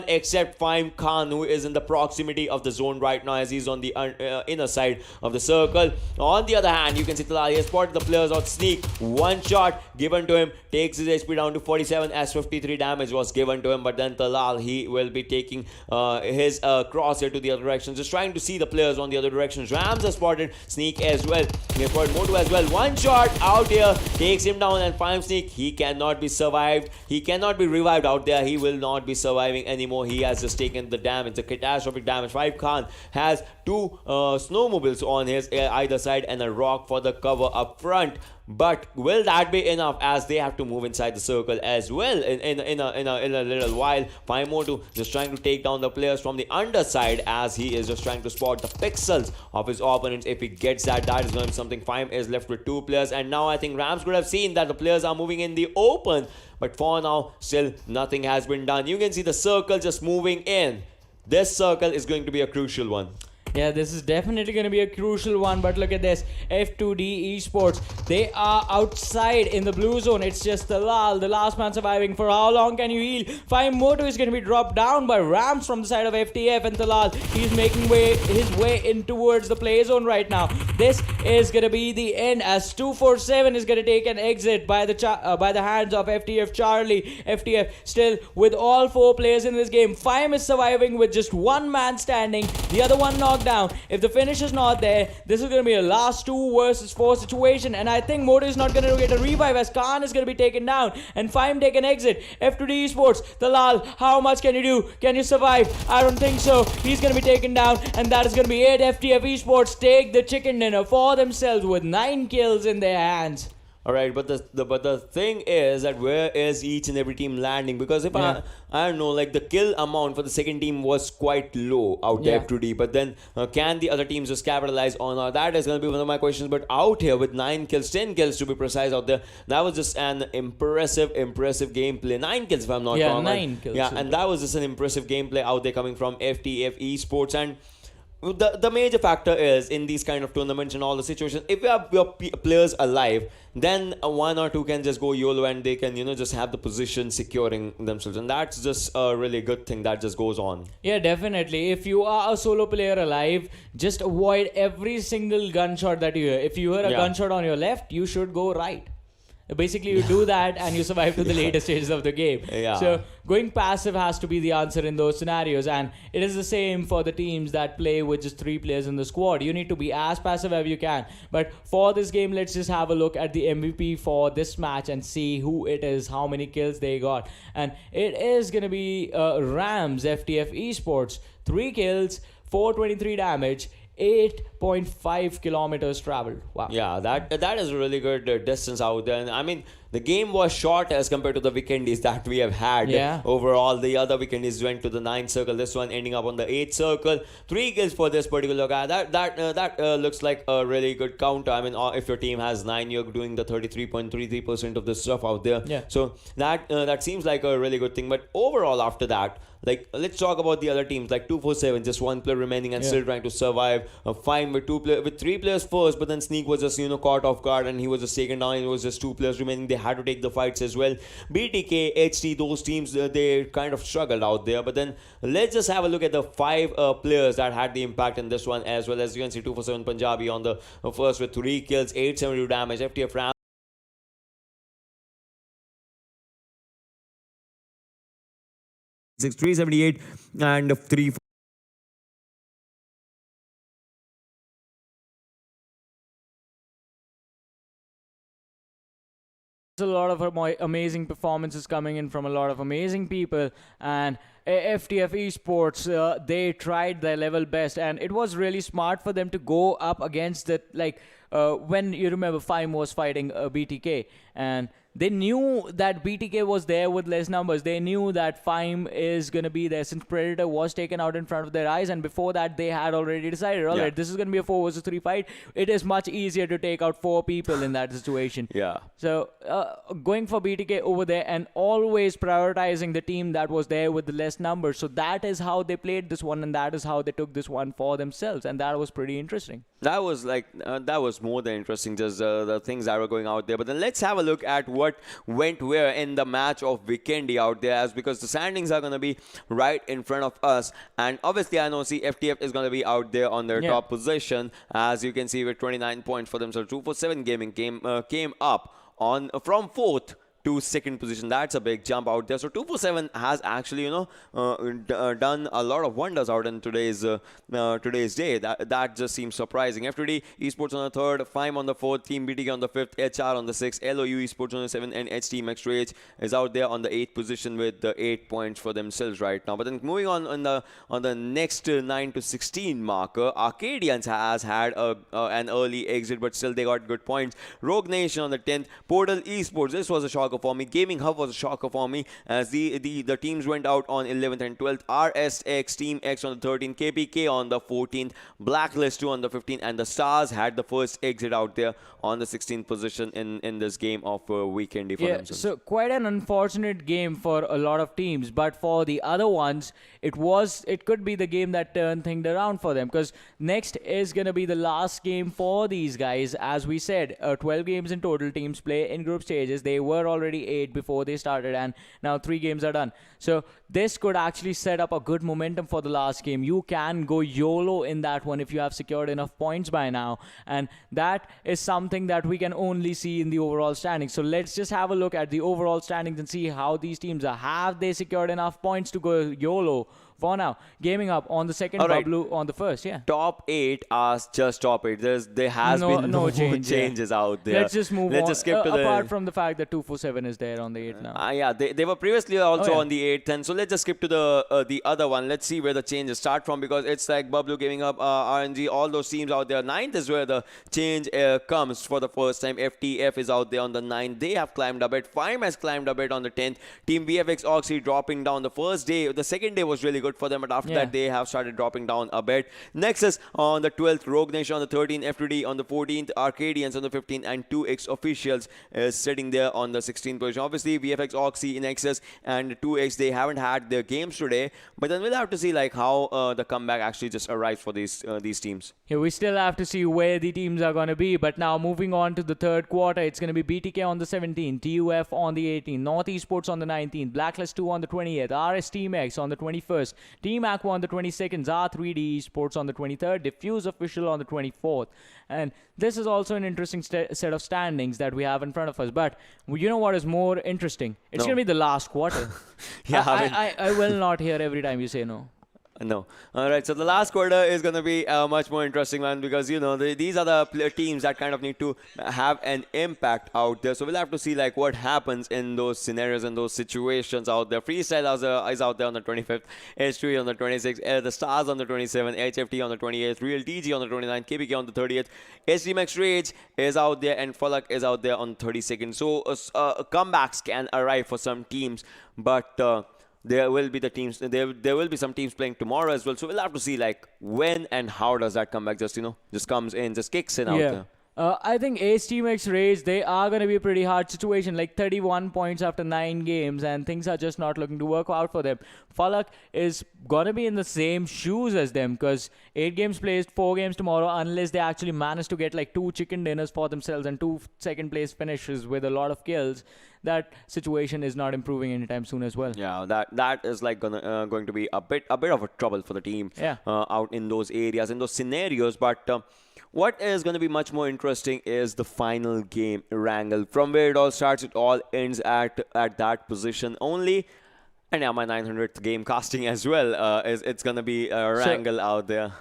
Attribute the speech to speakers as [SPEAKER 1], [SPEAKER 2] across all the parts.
[SPEAKER 1] except Faim Khan, who is in the proximity of the zone right now as he's on the inner side of the circle. On the other hand, you can see Talal has spotted the players on sneak. One shot given to him takes his HP down to 47 as 53 damage was given to him. But then Talal, he will be taking his crosshair to the other direction, just trying to see the players on the other direction. Rams has spotted Sneak as well. He has spotted Motu as well. One shot out here takes him down, and Faim Sneak, he cannot be survived. He cannot be revived out there. He will not be surviving anymore. He has just taken the damage, the catastrophic damage. Faim Khan has two snowmobiles on his either side and a rock for the cover up front. But will that be enough, as they have to move inside the circle as well in a little while? Faimotu just trying to take down the players from the underside, as he is just trying to spot the pixels of his opponents. If he gets that, that is going to be something. Faim is left with two players, and now I think Rams could have seen that the players are moving in the open, but for now still nothing has been done. You can see the circle just moving in. This circle is going to be a crucial one.
[SPEAKER 2] Yeah, this is definitely going to be a crucial one, but look at this. F2D Esports, they are outside in the blue zone. It's just Talal, the last man surviving. For how long can you heal? Faimoto is going to be dropped down by Rams from the side of FTF, and Talal, he's making his way in towards the play zone right now. This is going to be the end, as 247 is going to take an exit by the hands of FTF Charlie. FTF still with all four players in this game. Faim is surviving with just one man standing, the other one knocked down. If the finish is not there, this is going to be a last 2 versus 4 situation, and I think Moto is not going to get a revive, as Khan is going to be taken down and Faim take an exit. F2D Esports, Talal, how much can you do? Can you survive? I don't think so. He's going to be taken down, and that is going to be it. FTF Esports take the chicken dinner for themselves with 9 kills in their hands.
[SPEAKER 1] Alright, but the thing is that where is each and every team landing? Because if I don't know, like the kill amount for the second team was quite low out there today. But then can the other teams just capitalize on that? Is going to be one of my questions. But out here with 9 kills, 10 kills to be precise out there, that was just an impressive gameplay. 9 kills if I'm not wrong.
[SPEAKER 2] 9 kills.
[SPEAKER 1] Yeah, and that was just an impressive gameplay out there coming from FTF Esports. And the major factor is in these kind of tournaments and all the situations, if you have your players alive, then 1 or 2 can just go YOLO and they can, just have the position securing themselves, and that's just a really good thing that just goes on.
[SPEAKER 2] Yeah, definitely. If you are a solo player alive, just avoid every single gunshot that you hear. If you hear a gunshot on your left, you should go right. Basically, you do that and you survive to the later stages of the game. So going passive has to be the answer in those scenarios, and it is the same for the teams that play with just 3 players in the squad. You need to be as passive as you can. But for this game, let's just have a look at the MVP for this match and see who it is, how many kills they got. And it is going to be Rams FTF Esports. 3 kills, 423 damage, 8.5 kilometers traveled. Wow.
[SPEAKER 1] Yeah, that is a really good distance out there. And I mean, the game was short as compared to the weekendies that we have had. Overall, the other weekendies went to the 9th circle. This one ending up on the 8th circle. 3 kills for this particular guy. That looks like a really good counter. I mean, if your team has 9, you're doing the 33.33% of the stuff out there. So that seems like a really good thing. But overall, after that, like, let's talk about the other teams, like 247, just 1 player remaining and still trying to survive. Fine with 3 players first, but then Sneak was just caught off guard and he was just taken down. It was just 2 players remaining. They had to take the fights as well. BTK, HT, those teams, they kind of struggled out there. But then let's just have a look at the 5 players that had the impact in this one as well. As you can see, 247 Punjabi on the first with 3 kills, 872 damage. FTF Ram 378 and 3.
[SPEAKER 2] There's a lot of amazing performances coming in from a lot of amazing people, and FTF Esports, they tried their level best, and it was really smart for them to go up against the, when you remember Faim was fighting BTK, and they knew that BTK was there with less numbers. They knew that Faim is going to be there since Predator was taken out in front of their eyes, and before that they had already decided, all right, this is going to be a 4 versus 3 fight. It is much easier to take out 4 people in that situation. So going for BTK over there and always prioritizing the team that was there with the less numbers. So that is how they played this one, and that is how they took this one for themselves, and that was pretty interesting.
[SPEAKER 1] That was more than interesting, just the things that were going out there. But then let's have a a look at what went where in the match of Weekendy out there, as because the standings are going to be right in front of us. And obviously, I know FTF is going to be out there on their top position, as you can see, with 29 points for themselves. 247 Gaming came up on from fourth to second position. That's a big jump out there. So 247 has actually, done a lot of wonders out in today's day. That just seems surprising. FTD Esports on the third, FIME on the fourth, Team BTK on the fifth, HR on the sixth, LOU Esports on the seventh, and HT Max Rage is out there on the eighth position with the 8 points for themselves right now. But then moving on the next 9 to 16 marker, Arcadians has had an early exit, but still they got good points. Rogue Nation on the 10th, Portal Esports. This was a shocker for me. Gaming Hub was a shocker for me, as the teams went out on 11th and 12th. RSX, Team X on the 13th, KPK on the 14th, Blacklist 2 on the 15th, and the Stars had the first exit out there on the 16th position in this game of Weekendy for themselves.
[SPEAKER 2] So quite an unfortunate game for a lot of teams, but for the other ones, it could be the game that turned things around for them, because next is going to be the last game for these guys. As we said, 12 games in total, teams play in group stages. They were already 8 before they started, and now 3 games are done. So this could actually set up a good momentum for the last game. You can go YOLO in that one if you have secured enough points by now, and that is something that we can only see in the overall standings. So let's just have a look at the overall standings and see how these teams are. Have they secured enough points to go YOLO? For now, Gaming Up on the second, Bablu on the first.
[SPEAKER 1] Top 8 are just top 8. There has been no changes out there.
[SPEAKER 2] Let's just move on.
[SPEAKER 1] Let's just skip to
[SPEAKER 2] apart from the fact that 247 is there on the 8th now.
[SPEAKER 1] They were previously also on the 8th, and so let's just skip to the other one. Let's see where the changes start from, because it's like Bablu, Gaming Up, RNG, all those teams out there. 9th is where the change comes for the first time. FTF is out there on the 9th. They have climbed a bit. FIME has climbed a bit on the 10th. Team VFX Oxy dropping down the first day. The second day was really good for them, but after that they have started dropping down a bit. Nexus on the 12th, Rogue Nation on the 13th, FTD on the 14th, Arcadians on the 15th, and 2X Officials is sitting there on the 16th position. Obviously, VFX Oxy, Nexus, and 2X, they haven't had their games today, but then we'll have to see like how the comeback actually just arrives for these teams.
[SPEAKER 2] Yeah, we still have to see where the teams are going to be, but now moving on to the third quarter, it's going to be BTK on the 17th, TUF on the 18th, North Esports on the 19th, Blacklist 2 on the 20th, RS Team X on the 21st, Team Aqua on the 22nd, ZAR3D Esports on the 23rd, Diffuse Official on the 24th. And this is also an interesting set of standings that we have in front of us. But you know what is more interesting? It's going to be the last quarter. I will not hear every time you say no.
[SPEAKER 1] No. All right. So the last quarter is going to be a much more interesting one, because these are the teams that kind of need to have an impact out there. So we'll have to see like what happens in those scenarios and those situations out there. Freestyle is out there on the 25th, H3 on the 26th, the Stars on the 27th, HFT on the 28th, Real TG on the 29th, KPK on the 30th, HD Max Rage is out there, and Falak is out there on the 32nd. So comebacks can arrive for some teams, but there will be some teams playing tomorrow as well. So we'll have to see like when and how does that comeback just comes in, just kicks in out there.
[SPEAKER 2] I think Ace Team X Rays, they are going to be a pretty hard situation, like 31 points after 9 games, and things are just not looking to work out for them. Falak is going to be in the same shoes as them, because 8 games played, 4 games tomorrow, unless they actually manage to get like 2 chicken dinners for themselves and 2 second place finishes with a lot of kills. That situation is not improving anytime soon as well.
[SPEAKER 1] Yeah, that is like going to be a bit of a trouble for the team out in those areas, in those scenarios. But what is going to be much more interesting is the final game wrangle. From where it all starts, it all ends at that position only. And now my 900th game casting as well. It's going to be a wrangle out there.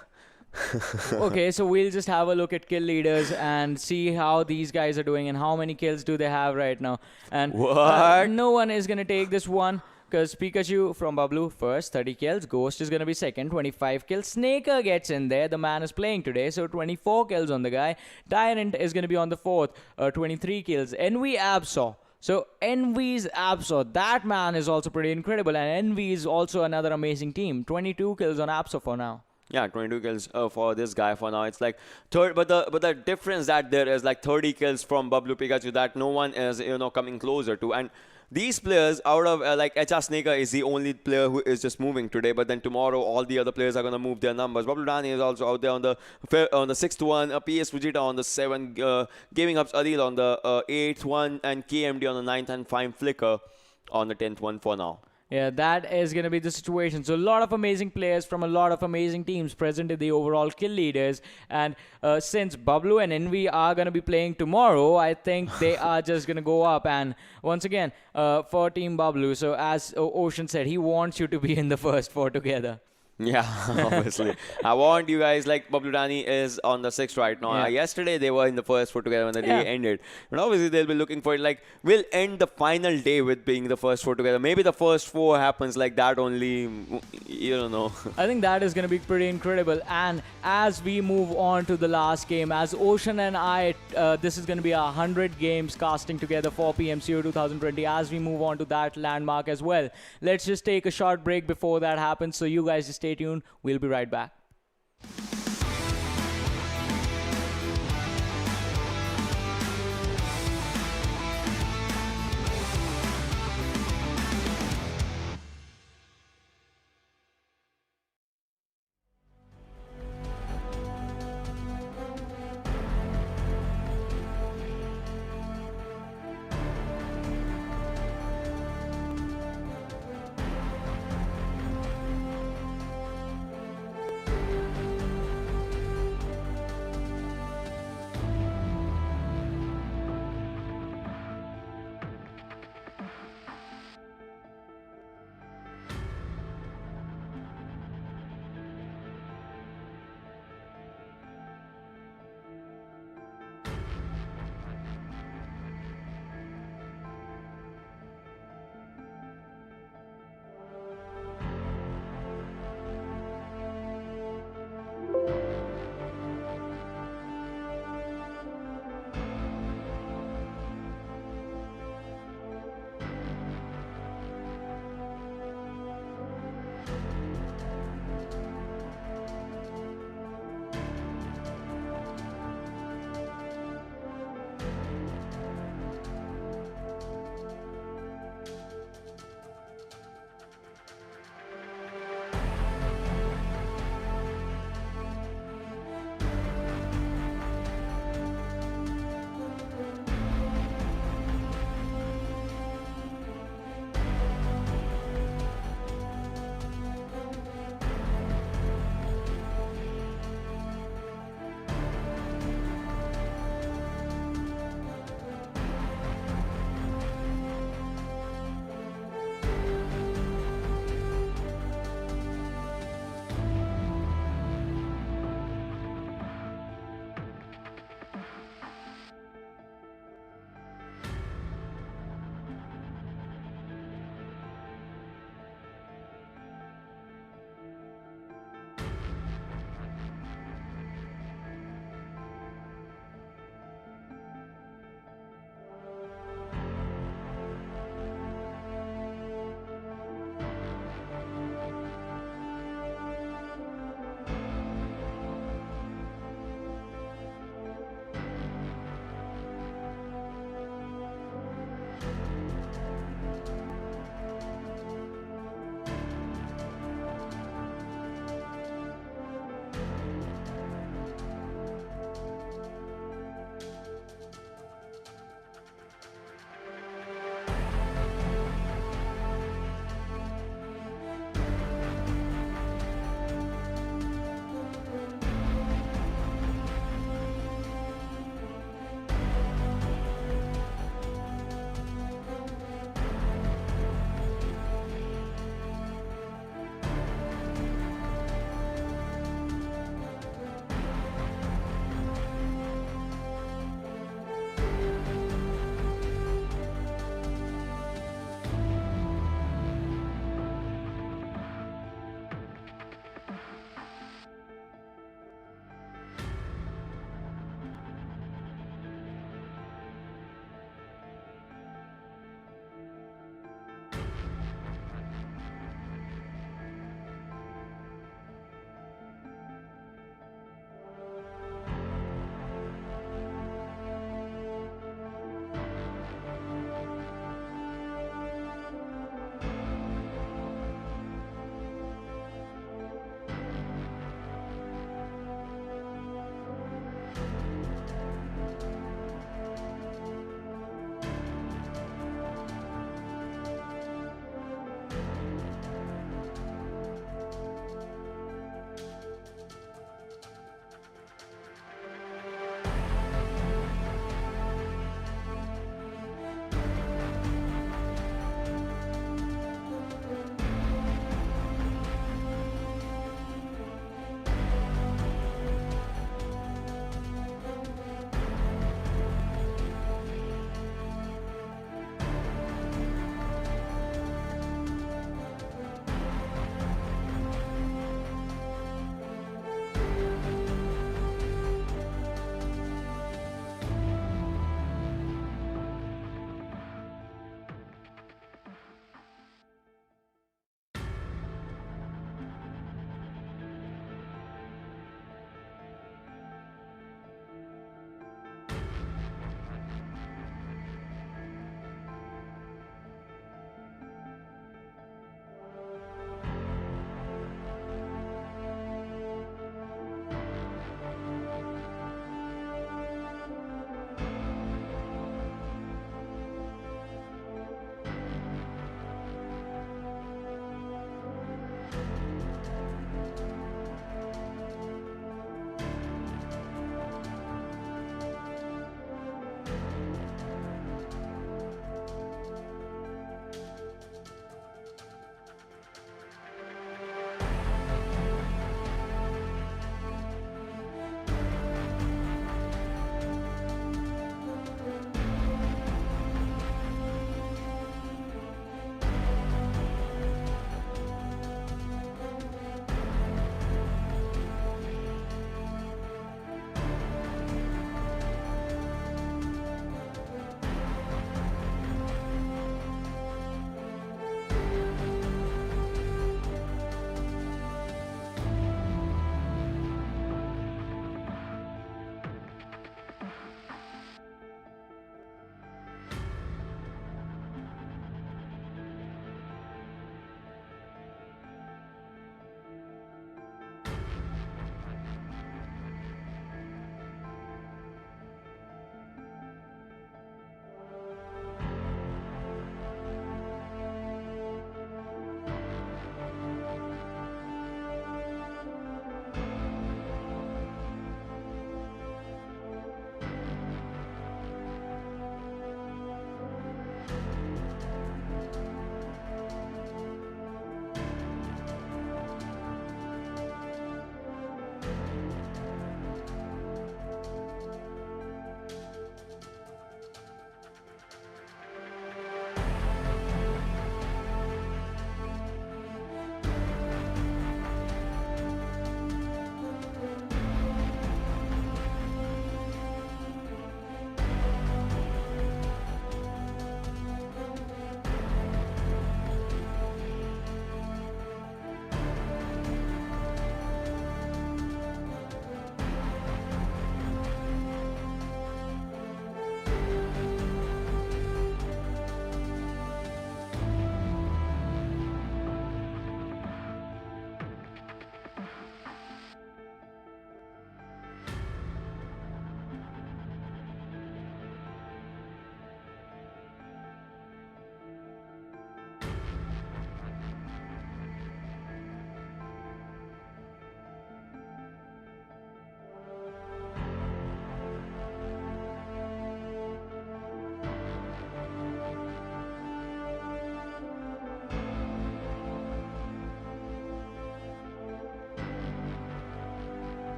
[SPEAKER 2] Okay, so we'll just have a look at kill leaders and see how these guys are doing and how many kills do they have right now. And no one is going to take this one, because Pikachu from Bablu first, 30 kills. Ghost is going to be second, 25 kills. Snaker gets in there. The man is playing today, so 24 kills on the guy. Tyrant is going to be on the fourth, 23 kills. Envy Absol. So Envy's Absol, that man is also pretty incredible. And Envy is also another amazing team. 22 kills on Absol for now.
[SPEAKER 1] Yeah, 22 kills for this guy for now. It's like third, but the difference that there is like 30 kills from Bablu Pikachu that no one is coming closer to. And these players out of like HR Snaker is the only player who is just moving today, but then tomorrow all the other players are going to move their numbers. Bablu Dani is also out there on the sixth one, PS Fujita on the 7th, Gaming Hubs Adil on the 8th one, and KMD on the 9th, and Fine Flicker on the 10th one for now.
[SPEAKER 2] Yeah, that is going to be the situation. So a lot of amazing players from a lot of amazing teams present in the overall kill leaders. And since Bablu and Envy are going to be playing tomorrow, I think they are just going to go up. And once again, for Team Bablu, so as Ocean said, he wants you to be in the first four together.
[SPEAKER 1] Yeah, obviously. I want you guys, like Bablu Dani is on the 6th right now.
[SPEAKER 2] Yeah.
[SPEAKER 1] Yesterday they were in the first four together when the day ended. But obviously they'll be looking for it. Like, we'll end the final day with being the first four together. Maybe the first four happens like that only. You don't know.
[SPEAKER 2] I think that is going to be pretty incredible. And as we move on to the last game, as Ocean and I, this is going to be 100 games casting together for PMCO 2020. As we move on to that landmark as well, let's just take a short break before that happens. So you guys just stay tuned. We'll be right back.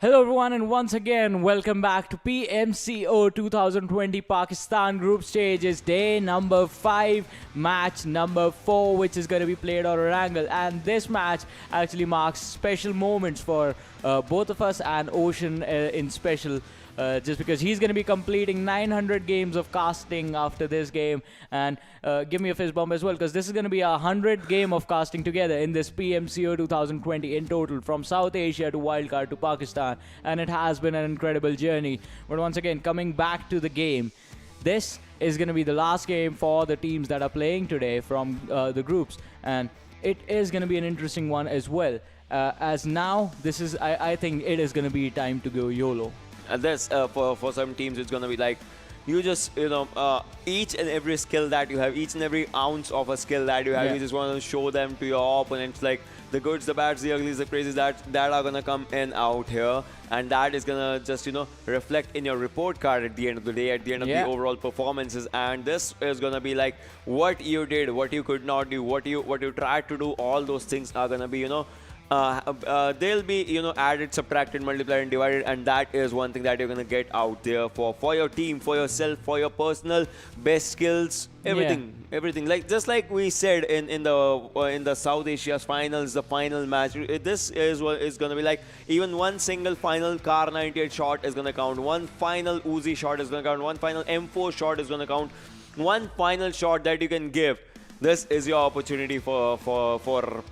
[SPEAKER 2] Hello, everyone, and once again, welcome back to PMCO 2020 Pakistan Group Stages, day number 5, match number 4, which is going to be played on Orangle. And this match actually marks special moments for both of us and Ocean in special. Just because he's going to be completing 900 games of casting after this game. And give me a fist bump as well, because this is going to be a 100 game of casting together in this PMCO 2020 in total, from South Asia to wildcard to Pakistan. And it has been an incredible journey. But once again, coming back to the game, this is going to be the last game for the teams that are playing today from the groups. And it is going to be an interesting one as well. As now, this is, I think it is going to be time to go YOLO.
[SPEAKER 1] And this for some teams it's gonna be like you just each and every skill that you have, each and every ounce of a skill that you have, you just want to show them to your opponents, like the goods, the bads, the uglies, the crazies that are gonna come in out here, and that is gonna just reflect in your report card at the end of the day, at the end of the overall performances. And this is gonna be like what you did, what you could not do, what you tried to do. All those things are gonna be they'll be added, subtracted, multiplied and divided, and that is one thing that you're gonna get out there for your team, for yourself, for your personal best skills, everything like just like we said in the South Asia's finals, the final match. This is what is gonna be like. Even one single final Kar 98 shot is gonna count, one final Uzi shot is gonna count, one final M4 shot is gonna count, one final shot that you can give. This is your opportunity for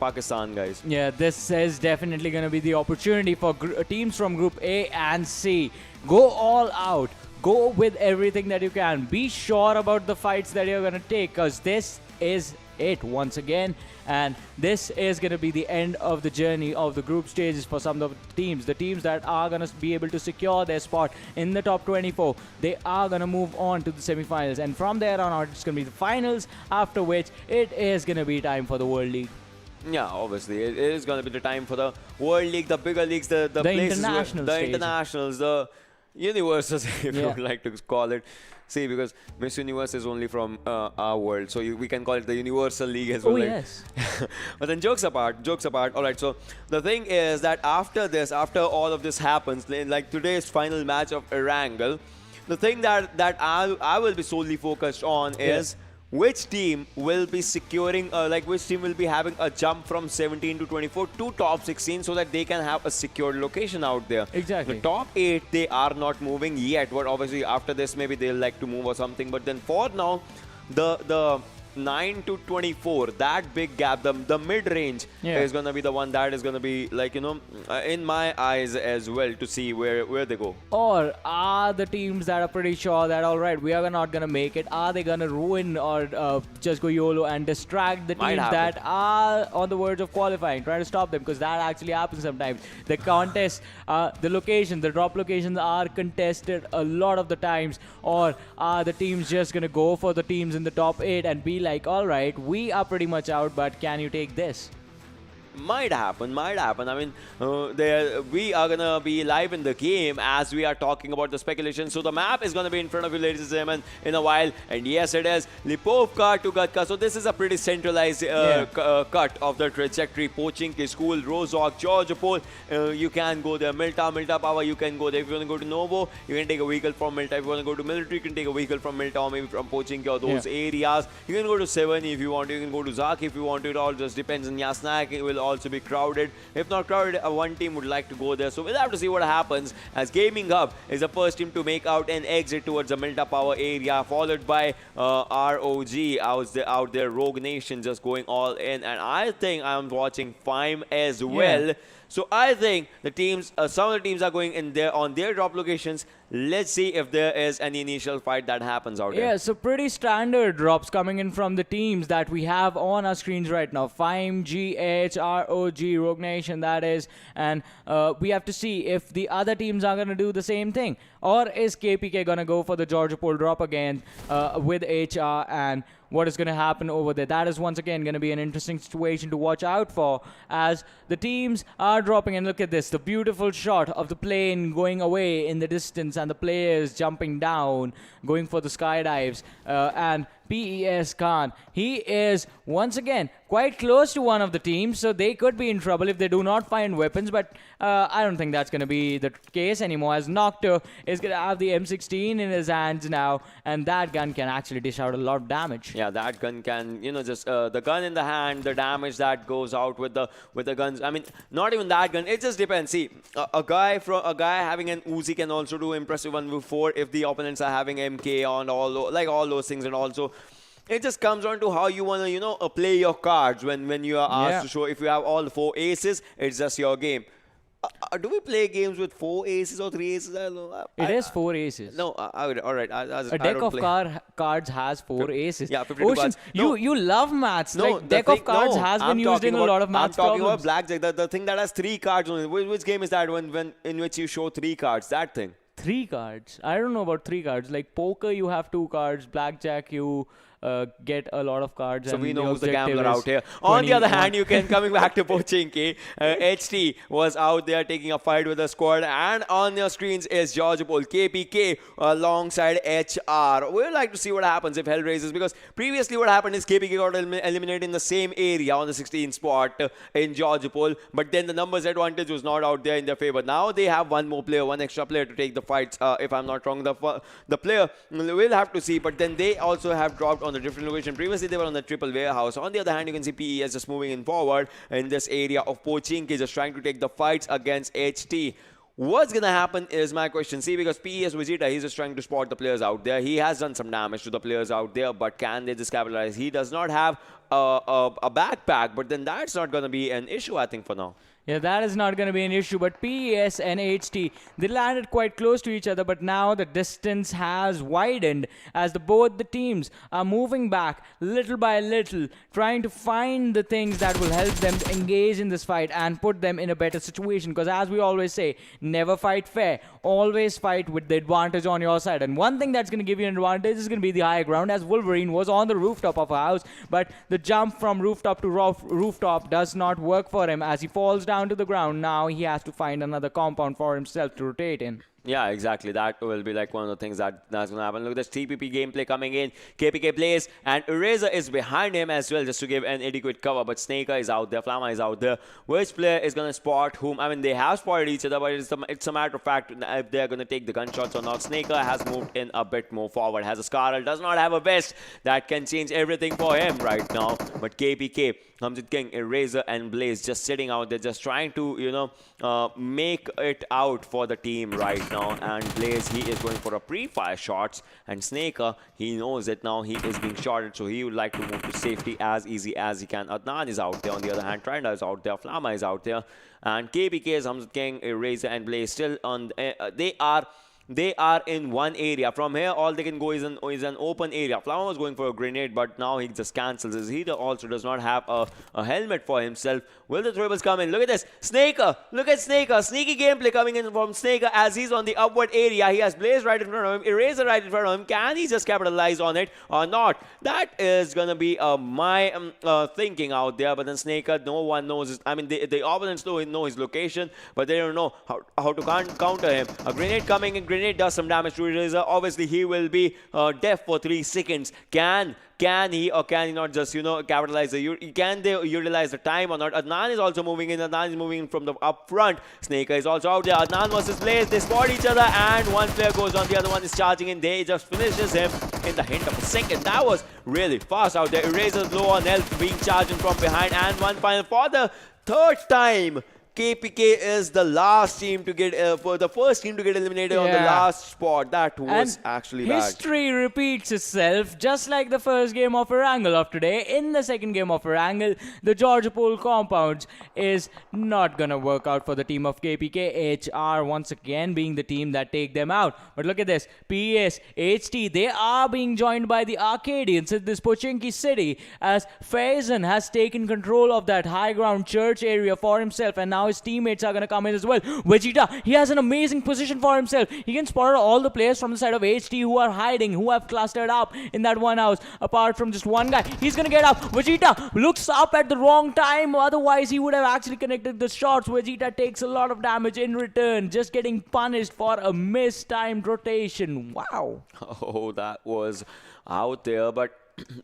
[SPEAKER 1] Pakistan, guys.
[SPEAKER 2] Yeah, this is definitely going to be the opportunity for teams from Group A and C. Go all out. Go with everything that you can. Be sure about the fights that you're going to take, because this is it once again. And this is going to be the end of the journey of the group stages for some of the teams that are going to be able to secure their spot in the top 24. They are going to move on to the semi-finals, and from there on out it's going to be the finals, after which it is going to be time for the World League.
[SPEAKER 1] Yeah, obviously it is going to be the time for the World League, the bigger leagues, the places internationals, the universes, if you would like to call it. See, because Miss Universe is only from our world, so we can call it the Universal League as well.
[SPEAKER 2] Oh, yes.
[SPEAKER 1] But then jokes apart. All right, so the thing is that after all of this happens, like today's final match of Erangel, the thing that I will be solely focused on is which team will be securing, which team will be having a jump from 17 to 24 to top 16, so that they can have a secured location out there.
[SPEAKER 2] Exactly.
[SPEAKER 1] The top 8, they are not moving yet, but obviously after this maybe they'll like to move or something. But then for now, the 9 to 24, that big gap, the mid-range is going to be the one that is going to be like, in my eyes as well, to see where they go.
[SPEAKER 2] Or are the teams that are pretty sure that, all right, we are not going to make it, are they going to ruin or just go YOLO and distract the teams that are on the verge of qualifying, trying to stop them? Because that actually happens sometimes. The contest, the location, the drop locations are contested a lot of the times. Or are the teams just going to go for the teams in the top 8 and be like, all right, we are pretty much out, but can you take this?
[SPEAKER 1] Might happen. I mean, we are gonna be live in the game as we are talking about the speculation. So the map is gonna be in front of you, ladies and gentlemen, in a while. And yes, it is Lipovka to Gatka. So this is a pretty centralized cut of the trajectory. Pochinki School, Rozhok, Georgopol. You can go there. Milta Power. You can go there. If you wanna go to Novo, you can take a vehicle from Milta. If you wanna go to military, you can take a vehicle from Milta or maybe from Pochinki or those areas. You can go to Sevani if you want. You can go to Zaki if you want. It all just depends. And Yasnak will also be crowded. If not crowded, one team would like to go there. So we'll have to see what happens, as Gaming Hub is the first team to make out an exit towards the Milta Power area, followed by ROG out there, Rogue Nation just going all in. And I think I'm watching Fime as well. So I think the teams, some of the teams are going in there on their drop locations. Let's see if there is any initial fight that happens out there.
[SPEAKER 2] Yeah, so pretty standard drops coming in from the teams that we have on our screens right now. FIME, GH, ROG, Rogue Nation, that is. And we have to see if the other teams are going to do the same thing. Or is KPK going to go for the Georgopol drop again with HR, and what is going to happen over there? That is once again going to be an interesting situation to watch out for, as the teams are dropping. And look at this, the beautiful shot of the plane going away in the distance and the players jumping down, going for the skydives. And PES Khan. He is once again quite close to one of the teams, so they could be in trouble if they do not find weapons. But I don't think that's going to be the case anymore, as Noctur is going to have the M16 in his hands now, and that gun can actually dish out a lot of damage.
[SPEAKER 1] Yeah, that gun can, just the gun in the hand, the damage that goes out with the guns. I mean, not even that gun. It just depends. See, a guy having an Uzi can also do impressive 1v4 if the opponents are having MK on all those things, and also it just comes on to how you want to, play your cards when you are asked to show. If you have all the 4 aces, it's just your game. Do we play games with 4 aces or 3 aces? I don't know.
[SPEAKER 2] It is 4 aces.
[SPEAKER 1] No, all right.
[SPEAKER 2] A deck of cards has 4 aces.
[SPEAKER 1] Yeah, 52
[SPEAKER 2] Ocean,
[SPEAKER 1] cards. No.
[SPEAKER 2] you love maths.
[SPEAKER 1] No,
[SPEAKER 2] like, deck of cards has been used in a lot of maths
[SPEAKER 1] I'm talking
[SPEAKER 2] problems.
[SPEAKER 1] about blackjack, the thing that has 3 cards on it. Which game is that when in which you show 3 cards? That thing.
[SPEAKER 2] 3 cards? I don't know about 3 cards. Like poker, you have 2 cards. Blackjack, you get a lot of cards.
[SPEAKER 1] So
[SPEAKER 2] and
[SPEAKER 1] we know who's the
[SPEAKER 2] objective
[SPEAKER 1] gambler
[SPEAKER 2] is
[SPEAKER 1] out here. On the other
[SPEAKER 2] 21.
[SPEAKER 1] hand, you can, coming back to Pochinki, HT was out there taking a fight with the squad, and on your screens is George Paul, KPK alongside HR. We would like to see what happens if hell raises, because previously what happened is KPK got eliminated in the same area on the 16th spot in George Paul, but then the numbers advantage was not out there in their favor. Now they have one more player, one extra player to take the fights. If I'm not wrong, the player will have to see, but then they also have dropped on a different location. Previously they were on the triple warehouse. On the other hand, you can see PES just moving in forward in this area of Pochinki, just trying to take the fights against HT. What's gonna happen is my question. See, because PES Vegeta, he's just trying to spot the players out there. He has done some damage to the players out there, but can they just capitalize? He does not have a backpack, but then that's not gonna be an issue, I think, for now.
[SPEAKER 2] Yeah, that is not going to be an issue. But PES and HT, they landed quite close to each other, but now the distance has widened as both the teams are moving back little by little, trying to find the things that will help them engage in this fight and put them in a better situation. Because as we always say, never fight fair. Always fight with the advantage on your side. And one thing that's going to give you an advantage is going to be the high ground, as Wolverine was on the rooftop of a house, but the jump from rooftop to rooftop does not work for him as he falls down to the ground. Now he has to find another compound for himself to rotate in.
[SPEAKER 1] Yeah, exactly. That will be like one of the things that's going to happen. Look at this TPP gameplay coming in. KPK plays, and Eraser is behind him as well, just to give an adequate cover. But Snaker is out there, Flamma is out there. Which player is going to spot whom? I mean, they have spotted each other, but it's a matter of fact if they're going to take the gunshots or not. Snaker has moved in a bit more forward, has a Scarl, does not have a vest. That can change everything for him right now. But KPK, Hamzat King, Eraser, and Blaze just sitting out there, just trying to, make it out for the team right now. And Blaze, he is going for a pre-fire shots, and Snaker, he knows it now. He is being shotted, so he would like to move to safety as easy as he can. Adnan is out there. On the other hand, Trenda is out there, Flamma is out there, and KPK, Hamzat King, Eraser, and Blaze still on. They are in one area. From here, all they can go is an open area. Flower was going for a grenade, but now he just cancels his. He also does not have a helmet for himself. Will the triples come in? Look at this. Snaker. Look at Snaker. Sneaky gameplay coming in from Snaker as he's on the upward area. He has Blaze right in front of him. Eraser right in front of him. Can he just capitalize on it or not? That is going to be my thinking out there. But then Snaker, no one knows. I mean, the opponents know his location, but they don't know how to counter him. A grenade coming in. Grenade does some damage to Eraser. Obviously, he will be deaf for 3 seconds. Can he or can he not just, capitalize can they utilize the time or not? Adnan is also moving in. Adnan is moving in from the up front. Snaker is also out there. Adnan versus Blaze. They spot each other, and one player goes on. The other one is charging in. They just finishes him in the hint of a second. That was really fast out there. Eraser's low on health, being charged in from behind, and one final for the 3rd time. KPK is the last team to get, for the first team to get eliminated on the last spot. That was actually bad.
[SPEAKER 2] History repeats itself, just like the first game of Erangel of today. In the second game of Erangel, the Georgia Pool compounds is not gonna work out for the team of KPK. HR once again being the team that take them out. But look at this, PES, HT, they are being joined by the Arcadians in this Pochinki city, as Faison has taken control of that high ground church area for himself, and now his teammates are going to come in as well. Vegeta, he has an amazing position for himself. He can spot all the players from the side of HT who are hiding, who have clustered up in that one house, apart from just one guy. He's going to get up. Vegeta looks up at the wrong time. Otherwise, he would have actually connected the shots. Vegeta takes a lot of damage in return, just getting punished for a mistimed rotation. Wow.
[SPEAKER 1] Oh, that was out there, but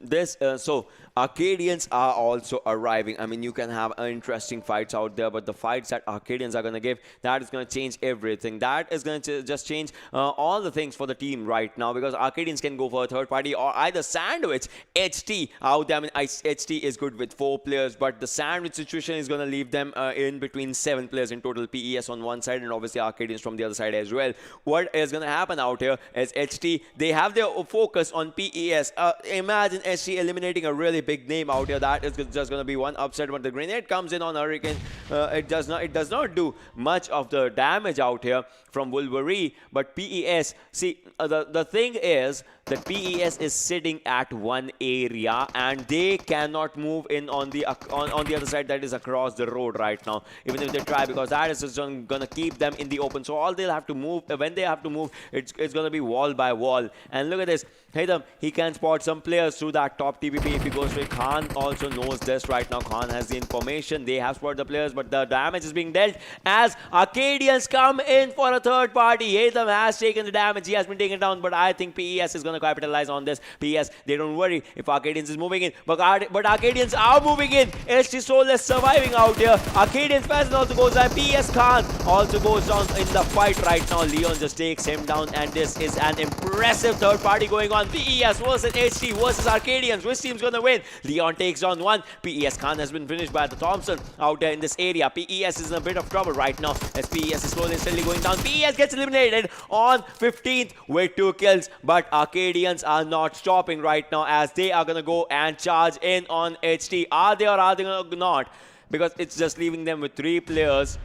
[SPEAKER 1] this so Arcadians are also arriving. I mean, you can have interesting fights out there, but the fights that Arcadians are going to give, that is going to change everything. That is going to just change all the things for the team right now, because Arcadians can go for a third party or either sandwich HT out there. I mean, HT is good with 4 players, but the sandwich situation is going to leave them in between 7 players in total. PES on one side and obviously Arcadians from the other side as well. What is going to happen out here is HT, they have their focus on PES. Imagine HT eliminating a really big name out here. That is just going to be one upset. When the grenade comes in on Hurricane, it does not do much of the damage out here from Wolverine. But PES, see, the thing is that PES is sitting at one area and they cannot move in on the other side that is across the road right now, even if they try, because that is just gonna keep them in the open. So all they'll have to move, when they have to move, it's gonna be wall by wall. And look at this, Haytham, he can spot some players through that top TPP if he goes straight. Khan also knows this right now. Khan has the information. They have spotted the players, but the damage is being dealt as Arcadians come in for a third party. Haytham has taken the damage. He has been taken down, but I think PES is going to capitalize on this. PES, they don't worry if Arcadians is moving in, but Arcadians are moving in. HT Soul is surviving out here. Arcadians Peasant also goes down. PES Khan also goes down in the fight right now. Leon just takes him down, and this is an impressive third party going on. PES versus HT versus Arcadians. Which team's going to win? Leon takes on one. PES Khan has been finished by the Thompson out there in this area. PES is in a bit of trouble right now as PES is slowly and steadily going down. PES gets eliminated on 15th with 2 kills, but Arcadians are not stopping right now as they are going to go and charge in on HT. Are they or are they not? Because it's just leaving them with 3 players.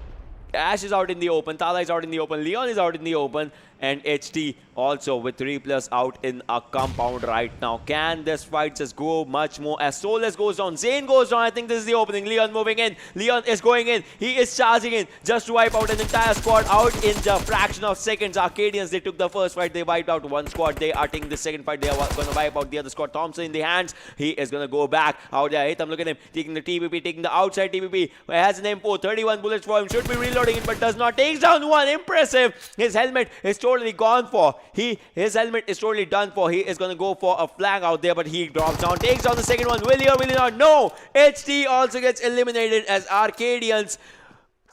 [SPEAKER 1] Ash is out in the open, Tala is out in the open, Leon is out in the open, and HT also with 3 players out in a compound right now. Can this fight just go much more as Solus goes down, Zane goes down? I think this is the opening. Leon moving in, Leon is going in, he is charging in just to wipe out an entire squad out in the fraction of seconds. Arcadians, they took the first fight, they wiped out one squad. They are taking the second fight, they are going to wipe out the other squad. Thompson in the hands, he is going to go back out there. Haytham, look at him, taking the TPP, taking the outside TPP. He has an M4, 31 bullets for him, should be reloading it but does not. Takes down one, impressive. His helmet is totally gone for. His helmet is totally done for. He is going to go for a flag out there, but he drops down. Takes down the second one. Will he or will he not? No. HT also gets eliminated as Arcadians.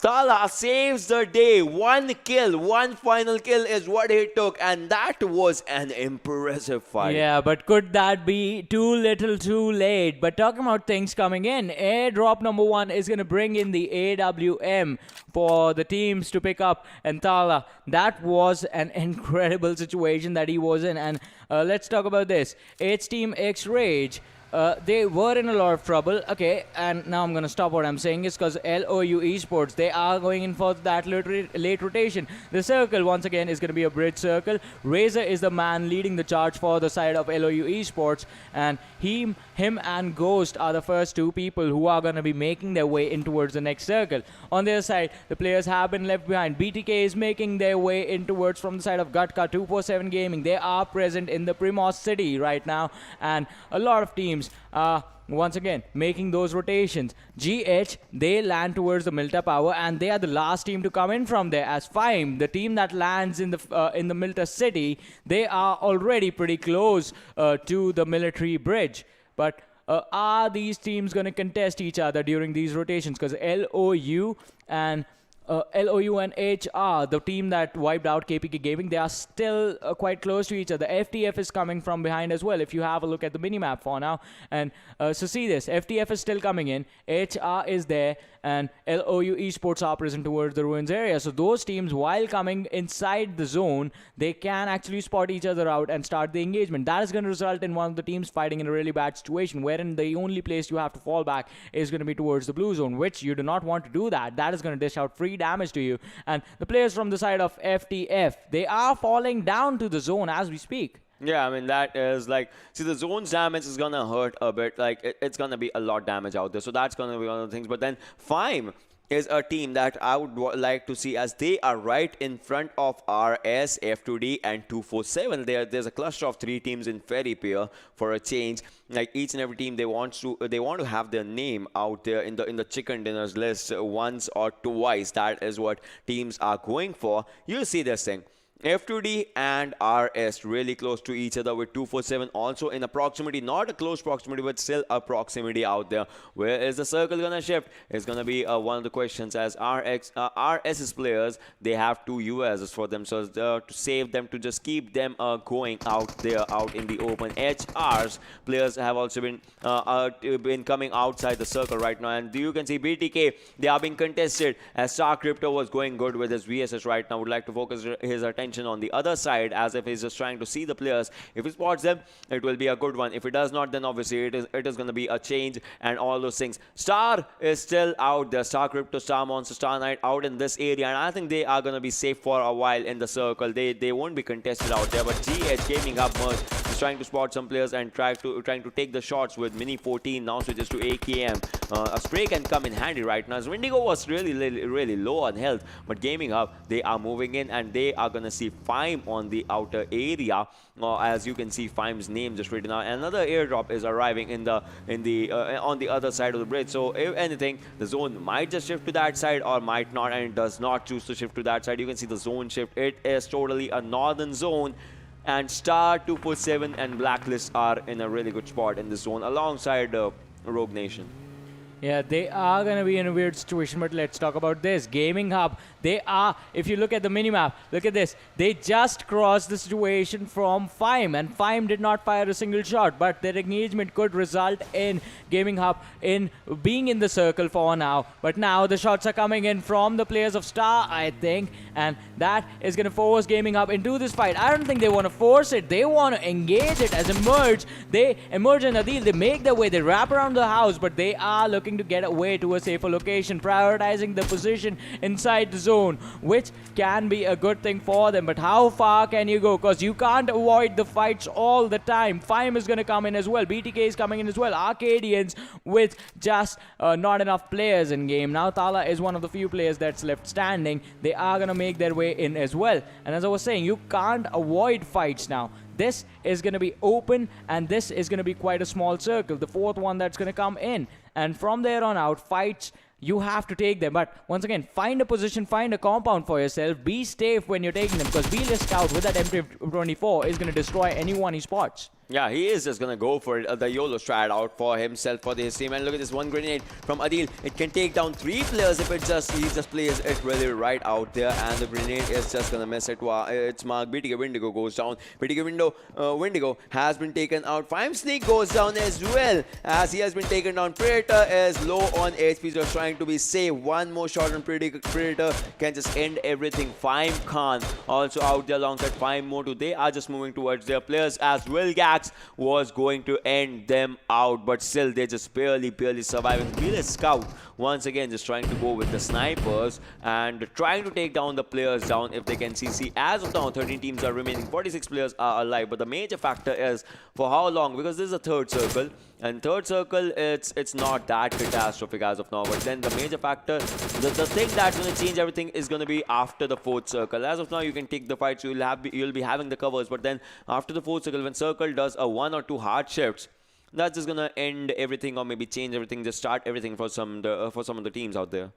[SPEAKER 1] Tala saves the day. 1 kill, 1 final kill is what he took, and that was an impressive fight.
[SPEAKER 2] Yeah, but could that be too little too late? But talking about things coming in, airdrop number 1 is going to bring in the AWM for the teams to pick up. And Tala, that was an incredible situation that he was in. And let's talk about this. H Team X Rage. They were in a lot of trouble. Okay, and now I'm going to stop what I'm saying is because LOU Esports, they are going in for that late rotation. The circle, once again, is going to be a bridge circle. Razor is the man leading the charge for the side of LOU Esports, and him and Ghost are the first 2 people who are going to be making their way in towards the next circle. On their side, the players have been left behind. BTK is making their way in towards from the side of Gutka, 247 Gaming. They are present in the Primos City right now, and a lot of teams are once again making those rotations. GH, they land towards the Milta Power, and they are the last team to come in from there. As Fime, the team that lands in the Milta City, they are already pretty close to the military bridge. But are these teams going to contest each other during these rotations? Because LOU and HR, the team that wiped out KPK Gaming, they are still quite close to each other. FTF is coming from behind as well, if you have a look at the minimap for now. And so see this, FTF is still coming in, HR is there, and LOU Esports are present towards the ruins area. So those teams, while coming inside the zone, they can actually spot each other out and start the engagement. That is going to result in one of the teams fighting in a really bad situation, wherein the only place you have to fall back is going to be towards the blue zone, which you do not want to do that. That is going to dish out free damage to you. And the players from the side of FTF, they are falling down to the zone as we speak.
[SPEAKER 1] Yeah, I mean, that is like, see, the zone's damage is going to hurt a bit. Like, it's going to be a lot damage out there. So that's going to be one of the things. But then Fime is a team that I would like to see, as they are right in front of RS, F2D, and 247. There's a cluster of 3 teams in Ferry Pier for a change. Like, each and every team, they want to have their name out there in the chicken dinners list once or twice. That is what teams are going for. You see this thing. F2D and RS really close to each other with 247 also in a proximity, not a close proximity, but still a proximity out there. Where is the circle gonna shift? It's gonna be one of the questions, as RS's players, they have two USs for themselves to save them, to just keep them going out there, out in the open. HR's players have also been coming outside the circle right now, and you can see BTK, they are being contested, as Star Crypto was going good with his VSS right now, would like to focus his attention on the other side, as if he's just trying to see the players. If he spots them, it will be a good one. If he does not, then obviously it is going to be a change and all those things. Star is still out there. Star Crypto, Star Monster, Star Knight out in this area, and I think they are going to be safe for a while in the circle. They won't be contested out there, but GH Gaming Hub Merge is trying to spot some players and trying to take the shots with Mini 14. Now switches to AKM. A spray can come in handy right now, as Windigo was really low on health, but Gaming Hub, they are moving in, and they are going to see Fime on the outer area. As you can see, Fime's name just written out. Another airdrop is arriving on the other side of the bridge. So if anything, the zone might just shift to that side or might not, and it does not choose to shift to that side. You can see the zone shift. It is totally a northern zone, and Star 247 and Blacklist are in a really good spot in this zone alongside Rogue Nation.
[SPEAKER 2] Yeah, they are going to be in a weird situation, but let's talk about this. Gaming Hub, they are, if you look at the minimap, look at this. They just crossed the situation from Fime, and Fime did not fire a single shot, but their engagement could result in Gaming Hub in being in the circle for now. But now the shots are coming in from the players of Star, I think, and that is going to force Gaming Hub into this fight. I don't think they want to force it. They want to engage it as Emerge. They emerge in Adil. They make their way. They wrap around the house, but they are looking to get away to a safer location, prioritizing the position inside the zone, which can be a good thing for them. But how far can you go? Because you can't avoid the fights all the time. Fime is going to come in as well. BTK is coming in as well. Arcadians with just not enough players in game. Now Tala is one of the few players that's left standing. They are going to make their way in as well. And as I was saying, you can't avoid fights now. This is going to be open, and this is going to be quite a small circle, the fourth one that's going to come in. And from there on out, fights, you have to take them. But once again, find a position, find a compound for yourself. Be safe when you're taking them, because Wheeler Scout with that M24 is going to destroy anyone he spots.
[SPEAKER 1] Yeah, he is just gonna go for it. The YOLO strat out for himself, for his team. And look at this one grenade from Adil. It can take down 3 players if he just plays it really right out there. And the grenade is just gonna miss it. It's marked. BTK Windigo goes down. BTK Windigo has been taken out. Fime Sneak goes down as well, as he has been taken down. Predator is low on HP, just trying to be safe. One more shot on Predator can just end everything. Fime Khan also out there alongside Fime Motu. They are just moving towards their players, as well. Was going to end them out, but still they're just barely surviving. Wheeler Scout once again just trying to go with the snipers and trying to take down the players down if they can CC. As of now, 13 teams are remaining, 46 players are alive, but the major factor is for how long, because this is a third circle, and third circle, it's not that catastrophic as of now. But then the major factor, the thing that's going to change everything is going to be after the fourth circle. As of now, you can take the fights, you'll be having the covers, but then after the fourth circle, when circle does a 1 or 2 hard shifts, that's just gonna end everything, or maybe change everything, just start everything for some of the teams out there.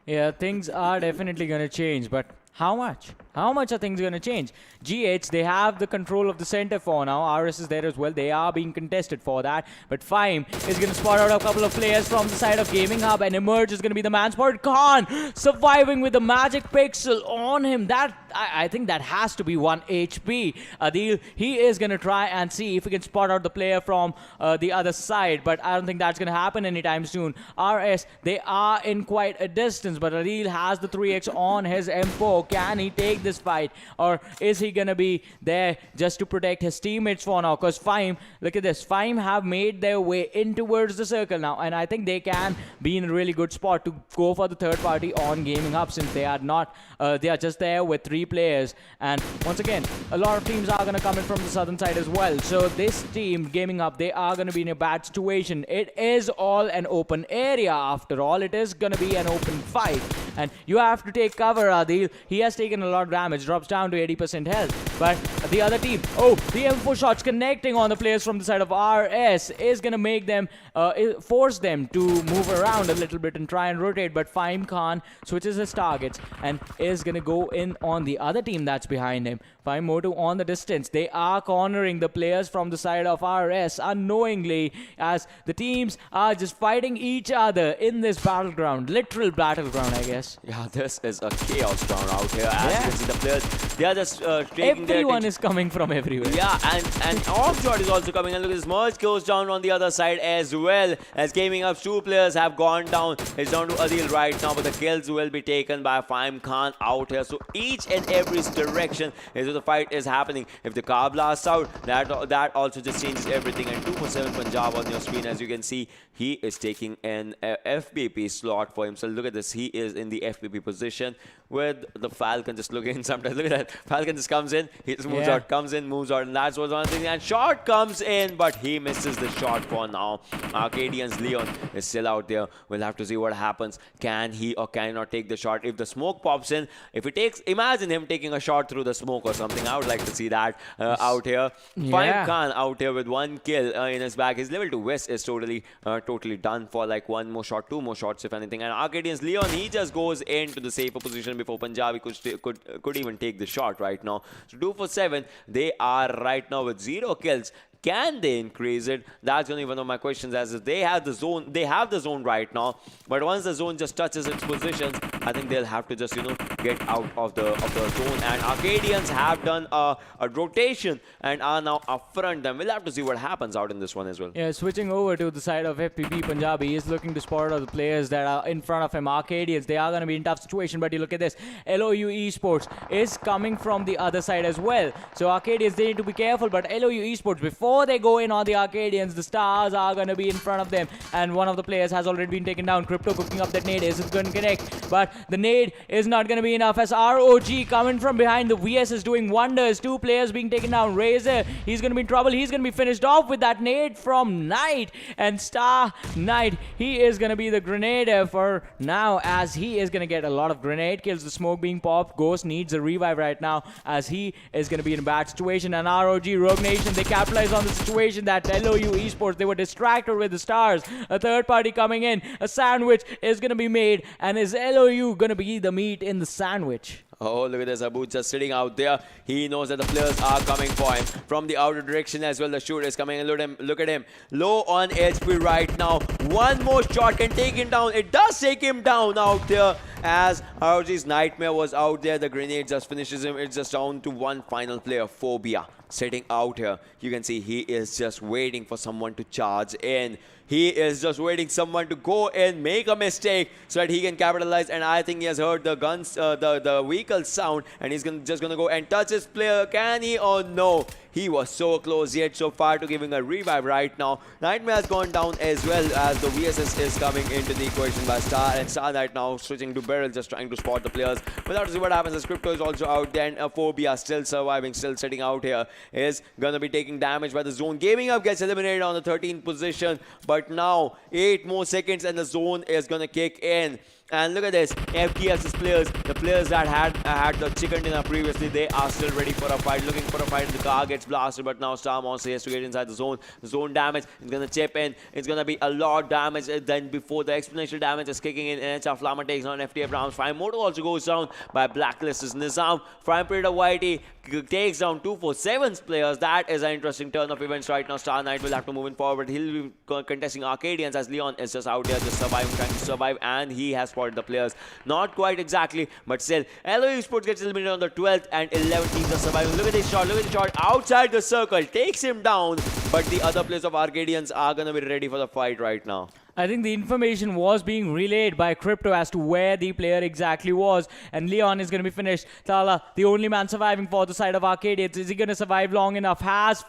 [SPEAKER 2] Yeah, things are definitely going to change, but how much? How much are things going to change? GH, they have the control of the center for now. RS is there as well. They are being contested for that. But Fime is going to spot out a couple of players from the side of Gaming Hub, and Emerge is going to be the man spotted. Khan surviving with the magic pixel on him. That I think that has to be 1 HP. Adil, he is going to try and see if he can spot out the player from the other side, but I don't think that's going to happen anytime soon. RS, they are in quite a distance, but Adil has the 3x on his M4. Can he take this fight, or is he gonna be there just to protect his teammates for now? Because Fime, look at this, Fime have made their way in towards the circle now, and I think they can be in a really good spot to go for the third party on Gaming Hub, since they are not they are just there with 3 players. And once again, a lot of teams are gonna come in from the southern side as well, so this team Gaming Hub, they are gonna be in a bad situation. It is all an open area after all. It is gonna be an open fight, and you have to take cover. Adil, he has taken a lot of damage, drops down to 80% health. But the other team, the M4 shots connecting on the players from the side of RS is going to make them, force them to move around a little bit and try and rotate. But Fime Khan switches his targets and is going to go in on the the other team that's behind him. Fine Moto on the distance. They are cornering the players from the side of RS unknowingly, as the teams are just fighting each other in this battleground. Literal battleground, I guess.
[SPEAKER 1] Yeah, this is a chaos round out here. As you can see, the players, they are just taking
[SPEAKER 2] Everyone
[SPEAKER 1] their
[SPEAKER 2] is coming from everywhere.
[SPEAKER 1] Yeah, and Offshot is also coming. And look at this, merge goes down on the other side as well. As Gaming Up's 2 players have gone down. It's down to Adil right now, but the kills will be taken by Fahim Khan out here. So each and every direction is where the fight is happening. If the car blasts out, that also just changes everything. And 2 for 7 Punjab on your screen, as you can see, he is taking an FBP slot for himself. Look at this, he is in the FBP position with the Falcon just looking sometimes. Look at that, Falcon just comes in, he just moves out, comes in, moves out, and that's what's one thing. And shot comes in, but he misses the shot for now. Arcadian's Leon is still out there. We'll have to see what happens. Can he or can he not take the shot? If the smoke pops in, if he takes, imagine him taking a shot through the smoke or something. I would like to see that out here. Fahim Khan out here with 1 kill in his bag. His level 2 West is totally done for like 1 more shot, 2 more shots if anything. And Arcadian's Leon, he just goes into the safer position before Punjabi could even take the shot right now. So 2 for 7, they are right now with 0 kills. Can they increase it? That's only one of my questions, as if they have the zone right now, but once the zone just touches its positions, I think they'll have to just, you know, get out of the zone. And Arcadians have done a rotation and are now up front. Then we'll have to see what happens out in this one as well.
[SPEAKER 2] Yeah, switching over to the side of FPP, Punjabi is looking to spot out the players that are in front of him. Arcadians, they are going to be in tough situation, but you look at this, LOU Esports is coming from the other side as well. So Arcadians, they need to be careful, but LOU Esports, before they go in on the Arcadians, the stars are going to be in front of them, and one of the players has already been taken down. Crypto cooking up that nade, isn't going to connect, but the nade is not going to be enough, as ROG coming from behind. The VS is doing wonders. 2 players being taken down. Razor, he's going to be in trouble. He's going to be finished off with that nade from Knight, and Star Knight, he is going to be the grenadier for now, as he is going to get a lot of grenade kills. The smoke being popped. Ghost needs a revive right now, as he is going to be in a bad situation. And ROG, Rogue Nation, they capitalize on the situation that LOU Esports, they were distracted with the stars. A third party coming in. A sandwich is going to be made, and is LOU going to be the meat in the sandwich?
[SPEAKER 1] Oh, look at this. Abu just sitting out there. He knows that the players are coming for him from the outer direction as well. The shooter is coming, and look at him. Low on HP right now. One more shot can take him down. It does take him down out there, as ROG's Nightmare was out there. The grenade just finishes him. It's just down to one final player, Phobia, sitting out here. You can see he is just waiting for someone to charge in. He is just waiting someone to go and make a mistake so that he can capitalize. And I think he has heard the guns, the vehicle sound, and he's just gonna go and touch his player. Can he? Oh no! He was so close, yet so far to giving a revive right now. Nightmare has gone down as well, as the VSS is coming into the equation by Star, and Star right now switching to Beryl, just trying to spot the players. We'll have to see what happens, as Crypto is also out there, and Phobia still surviving, still sitting out here, is gonna be taking damage by the zone. Gaming Up gets eliminated on the 13th position, but now 8 more seconds and the zone is gonna kick in. And look at this, FTX's players, the players that had the chicken dinner previously, they are still ready for a fight, looking for a fight. The car gets blasted, but now Star Monster has to get inside the zone. The zone damage is going to chip in. It's going to be a lot of damage then before the exponential damage is kicking in. NHR Flamma takes on FTF rounds. Fire Moto also goes down by Blacklist's Nizam. Prime Predator Whitey takes down 247's players. That is an interesting turn of events right now. Star Knight will have to move in forward. He'll be contesting Arcadians, as Leon is just out there just surviving, trying to survive, and he has spotted the players. Not quite exactly, but still. LOU Esports gets eliminated on the 12th, and 11 teams are surviving. Look at this shot, look at the shot outside the circle. Takes him down, but the other players of Arcadians are going to be ready for the fight right now.
[SPEAKER 2] I think the information was being relayed by Crypto as to where the player exactly was, and Leon is going to be finished. Tala, the only man surviving for the side of Arcadians, is he going to survive long enough? Has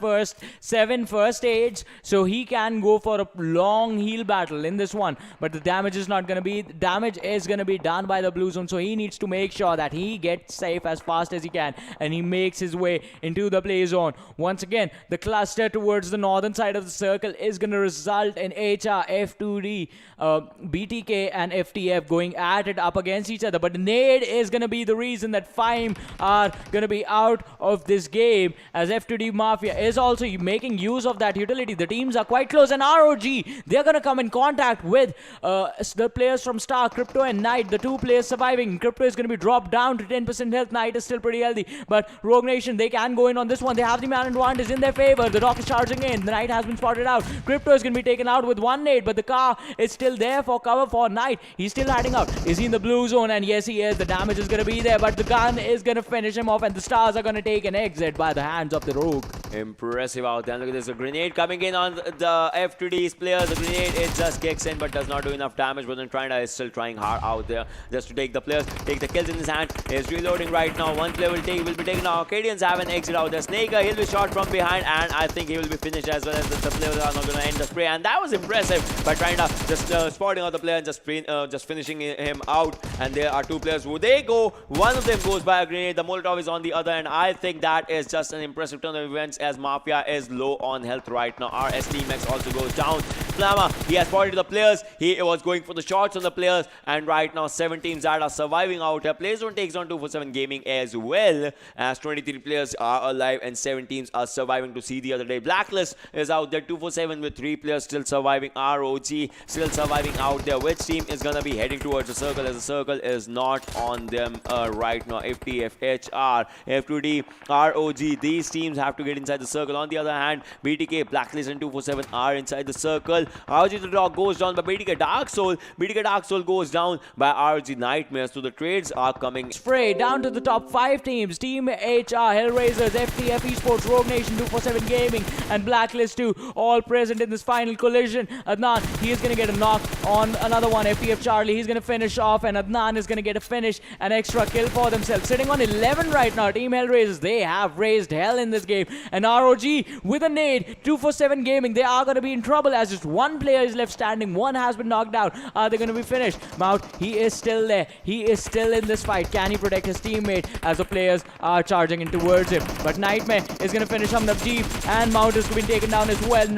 [SPEAKER 2] 7 first aids, so he can go for a long heal battle in this one, but the damage is not going to be, damage is going to be done by the blue zone, so he needs to make sure that he gets safe as fast as he can, and he makes his way into the play zone. Once again, the cluster towards the northern side of the circle is going to result in HR, F2 F2D, BTK and FTF going at it up against each other. But the nade is going to be the reason that FIME are going to be out of this game, as F2D Mafia is also making use of that utility. The teams are quite close, and ROG, they're going to come in contact with the players from Star, Crypto and Knight, the two players surviving. Crypto is going to be dropped down to 10% health. Knight is still pretty healthy, but Rogue Nation, they can go in on this one. They have the man advantage in their favor. The Doc is charging in. The Knight has been spotted out. Crypto is going to be taken out with one nade, but the car is still there for cover for Knight. He's still hiding out. Is he in the blue zone? And yes, he is. The damage is going to be there, but the gun is going to finish him off, and the Stars are going to take an exit by the hands of the Rogue.
[SPEAKER 1] Impressive out there. Look at this. A grenade coming in on the F2D's players. The grenade, it just kicks in but does not do enough damage. But then Trinda is still trying hard out there just to take the players, take the kills in his hand. He's reloading right now. One player will be taken out. Arcadians have an exit out there. Snaker, he'll be shot from behind, and I think he will be finished as well, as the players are not going to end the spray. And that was impressive by Trinda, just spotting out the player and just finishing him out. And there are two players who they go. One of them goes by a grenade. The Molotov is on the other, and I think that is just an impressive turn of events, as Mafia is low on health right now. Our STMX also goes down. Flamma, he has spotted the players. He was going for the shots on the players, and right now 7 teams that are surviving out here. Playzone takes on 247 Gaming as well, as 23 players are alive and 7 teams are surviving to see the other day. Blacklist is out there, 247 with 3 players still surviving. ROG still surviving out there. Which team is going to be heading towards the circle, as the circle is not on them right now? FTF, HR, F2D, ROG, these teams have to get inside the circle. On the other hand, BTK, Blacklist and 247 are inside the circle. ROG the Dog goes down by BTK Dark Soul. BTK Dark Soul goes down by ROG Nightmare. So the trades are coming.
[SPEAKER 2] Spray down to the top 5 teams. Team HR, Hellraisers, FTF Esports, Rogue Nation, 247 Gaming and Blacklist 2 all present in this final collision. Adnan, he is going to get a knock on another one. FTF Charlie, he's going to finish off, and Adnan is going to get a finish, an extra kill for themselves. Sitting on 11 right now. Team Hellraisers, they have raised hell in this game. And ROG with a nade, 247 Gaming, they are going to be in trouble, as just one player is left standing. One has been knocked out. Are they going to be finished? Mount, he is still there. He is still in this fight. Can he protect his teammate as the players are charging in towards him? But Nightmare is going to finish on the Jeep, and Mount is being taken down as well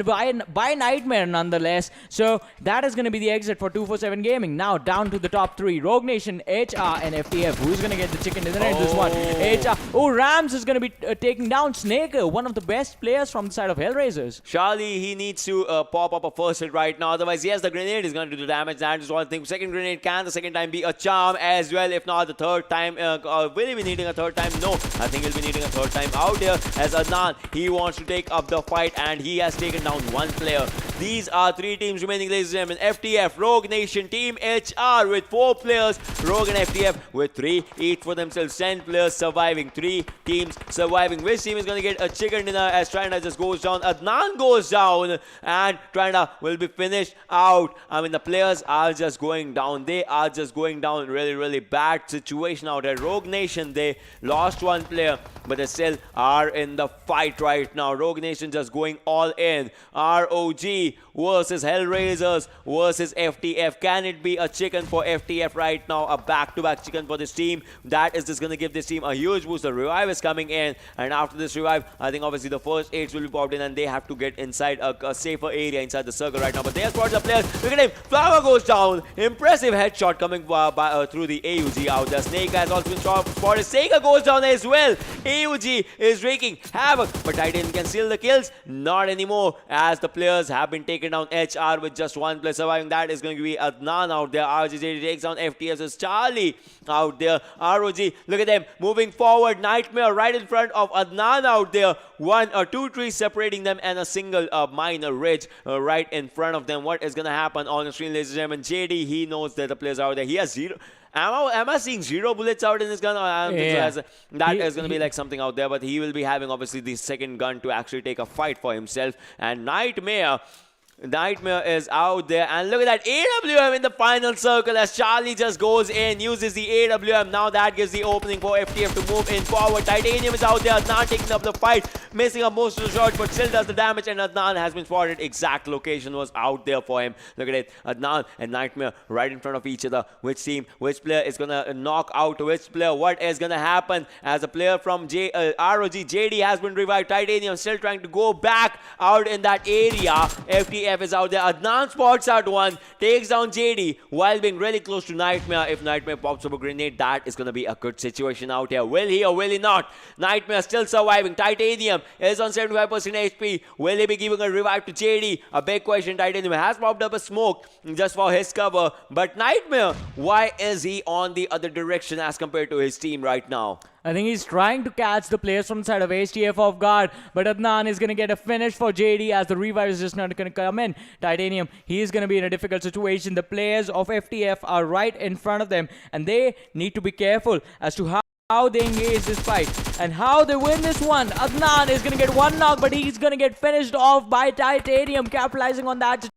[SPEAKER 2] by Nightmare nonetheless. So that is going to be the exit for 247 Gaming. Now down to the top 3. Rogue Nation, HR and FTF. Who's going to get the chicken dinner in this one? HR. Oh, Rams is going to be taking down Snaker, one of the best players from the side of Hellraisers.
[SPEAKER 1] Charlie, he needs to pop up a first hit right now. Otherwise, yes, the grenade is going to do the damage. That is one thing. Second grenade, can the second time be a charm as well? If not, the third time, will he be needing a third time? No, I think he'll be needing a third time out here, as Adnan, he wants to take up the fight, and he has taken down one player. These are 3 teams remaining, ladies and gentlemen. FTF, Rogue Nation, Team HR with 4 players. Rogue and FTF with 3 each for themselves. 10 players surviving. 3 teams surviving. Which team is going to get a chicken dinner, as Trina just goes down? Adnan goes down, and Trina will be finished out. I mean, the players are just going down. They are just going down. Really, really bad situation out there. Rogue Nation, they lost one player, but they still are in the fight right now. Rogue Nation just going all in. ROG versus Hellraisers versus FTF. Can it be a chicken for FTF right now? A back-to-back chicken for this team. That is just going to give this team a huge boost. The revive is coming in, and after this revive, I think obviously the first 8 will be popped in, and they have to get inside a safer area inside the circle right now. But they have spotted the players. Look at him. Flower goes down. Impressive headshot coming through the AUG out there. Snake has also been spotted. Sega goes down as well. AUG is wreaking havoc, but Titan can steal the kills. Not anymore, as the players have been taken down. HR with just 1 player surviving. That is going to be Adnan out there. RGJ takes down FTS's Charlie out there. ROG, look at them moving forward. Nightmare right in front of Adnan out there. 1 or 2 trees separating them, and a single minor ridge right in front of them. What is going to happen on the screen, ladies and gentlemen? JD, he knows that the players are out there. He has 0. Am I seeing 0 bullets out in this gun? I don't think so. That is going to be like something out there, but he will be having obviously the second gun to actually take a fight for himself. And Nightmare is out there, and look at that AWM in the final circle, as Charlie just goes in, uses the AWM. Now that gives the opening for FTF to move in forward. Titanium is out there. Adnan taking up the fight, missing up most of the shots, but still does the damage, and Adnan has been spotted. Exact location was out there for him. Look at it. Adnan and Nightmare right in front of each other. Which team, which player is going to knock out which player? What is going to happen, as a player from ROG, JD has been revived. Titanium still trying to go back out in that area. FTF FTF is out there. Adnan spots out one, takes down JD while being really close to Nightmare. If Nightmare pops up a grenade, that is going to be a good situation out here. Will he or will he not? Nightmare still surviving. Titanium is on 75% HP. Will he be giving a revive to JD? A big question. Titanium has popped up a smoke just for his cover. But Nightmare, why is he on the other direction as compared to his team right now?
[SPEAKER 2] I think he's trying to catch the players from the side of HTF off guard, but Adnan is going to get a finish for JD as the revive is just not going to come in. Titanium, he is going to be in a difficult situation. The players of FTF are right in front of them, and they need to be careful as to how they engage this fight and how they win this one. Adnan is going to get one knock, but he's going to get finished off by Titanium, capitalizing on that